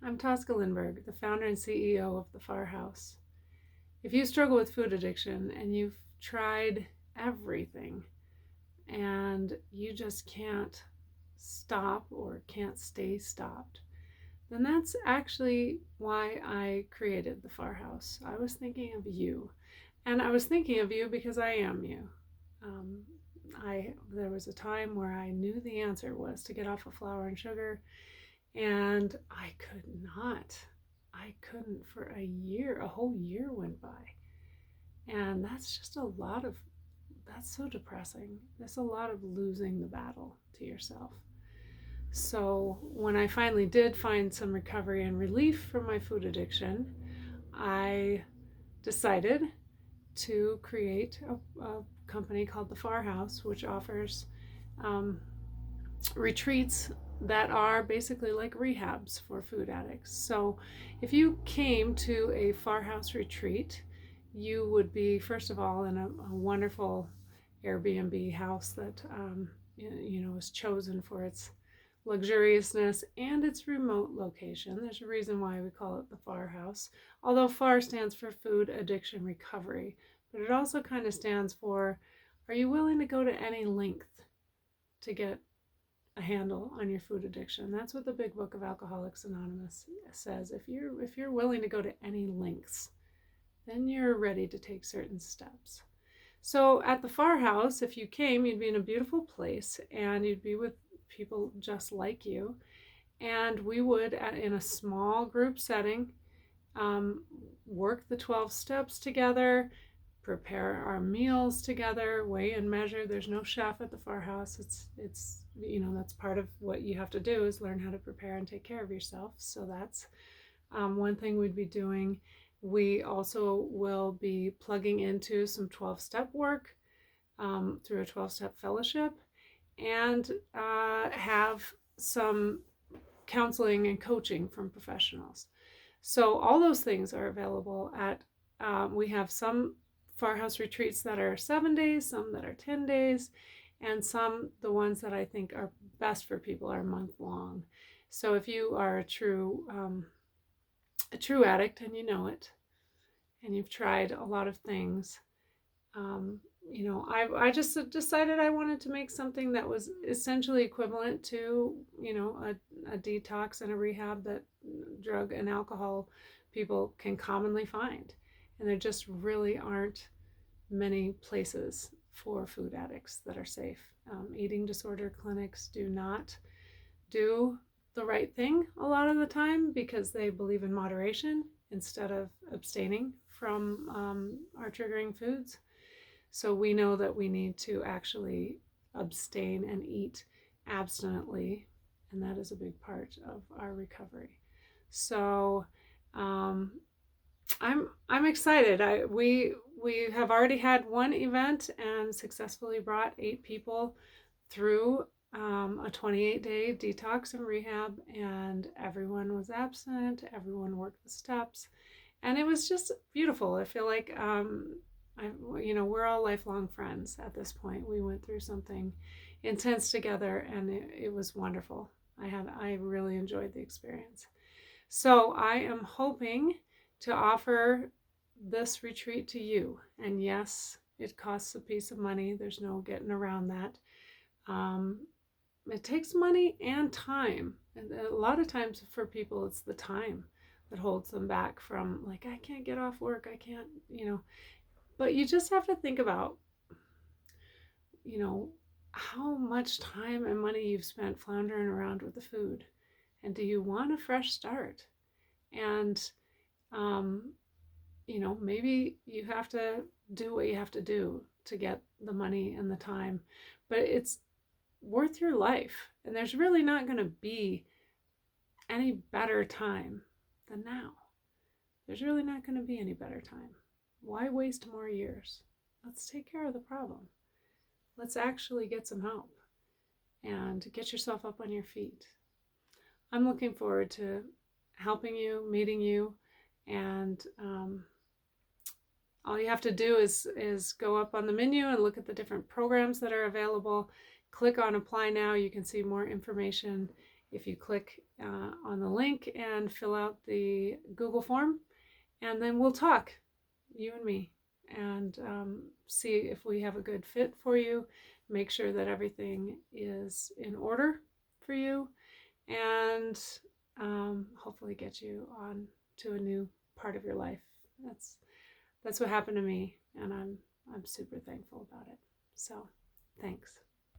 I'm Tosca Lindberg, the founder and CEO of The Far House. If you struggle with food addiction and you've tried everything and you just can't stop or can't stay stopped, then that's actually why I created The Far House. I was thinking of you. And I was thinking of you because I am you. Um, there was a time where I knew the answer was to get off of flour and sugar, and I could not. I couldn't for a year. A whole year went by. And that's just a lot of, that's so depressing. That's a lot of losing the battle to yourself. So when I finally did find some recovery and relief from my food addiction, I decided to create a company called The Far House, which offers um, retreats that are basically like rehabs for food addicts. So if you came to a Far House retreat, you would be, first of all, in a wonderful Airbnb house that is chosen for its luxuriousness and its remote location. There's a reason why we call it the Far House, although FAR stands for Food Addiction Recovery, but it also kind of stands for, are you willing to go to any length to get a handle on your food addiction? That's what the Big Book of Alcoholics Anonymous says. If you're willing to go to any lengths, then you're ready to take certain steps. So at the Far House, if you came, you'd be in a beautiful place and you'd be with people just like you. And we would, in a small group setting, work the 12 steps together, prepare our meals together, weigh and measure. There's no chef at the Far House. It's that's part of what you have to do, is learn how to prepare and take care of yourself. So that's one thing we'd be doing. We also will be plugging into some 12-step work through a 12-step fellowship, and have some counseling and coaching from professionals. So all those things are available at, we have some Far House retreats that are 7 days, some that are 10 days, and some, the ones that I think are best for people, are month long. So if you are a true addict and you know it, and you've tried a lot of things, I just decided I wanted to make something that was essentially equivalent to, a detox and a rehab that drug and alcohol people can commonly find. And there just really aren't many places for food addicts that are safe. Eating disorder clinics do not do the right thing a lot of the time because they believe in moderation instead of abstaining from our triggering foods. So we know that we need to actually abstain and eat abstinently, and that is a big part of our recovery. So I'm excited. We have already had one event and successfully brought 8 people through a 28-day detox and rehab, and everyone was abstinent. Everyone worked the steps, and it was just beautiful. I feel like we're all lifelong friends at this point. We went through something intense together, and it was wonderful. I really enjoyed the experience. So I am hoping to offer this retreat to you. And yes, it costs a piece of money. There's no getting around that. It takes money and time. And a lot of times for people, it's the time that holds them back from, like, I can't get off work. I can't, But you just have to think about, how much time and money you've spent floundering around with the food. And do you want a fresh start? And, maybe you have to do what you have to do to get the money and the time, but it's worth your life. And there's really not going to be any better time than now. There's really not going to be any better time. Why waste more years? Let's take care of the problem. Let's actually get some help and get yourself up on your feet. I'm looking forward to helping you, meeting you, and all you have to do is go up on the menu and look at the different programs that are available. Click on Apply Now. You can see more information, if you click on the link and fill out the Google form, and then we'll talk, you and me, and see if we have a good fit for you, make sure that everything is in order for you, and hopefully get you on to a new part of your life. That's what happened to me, and I'm super thankful about it. So thanks.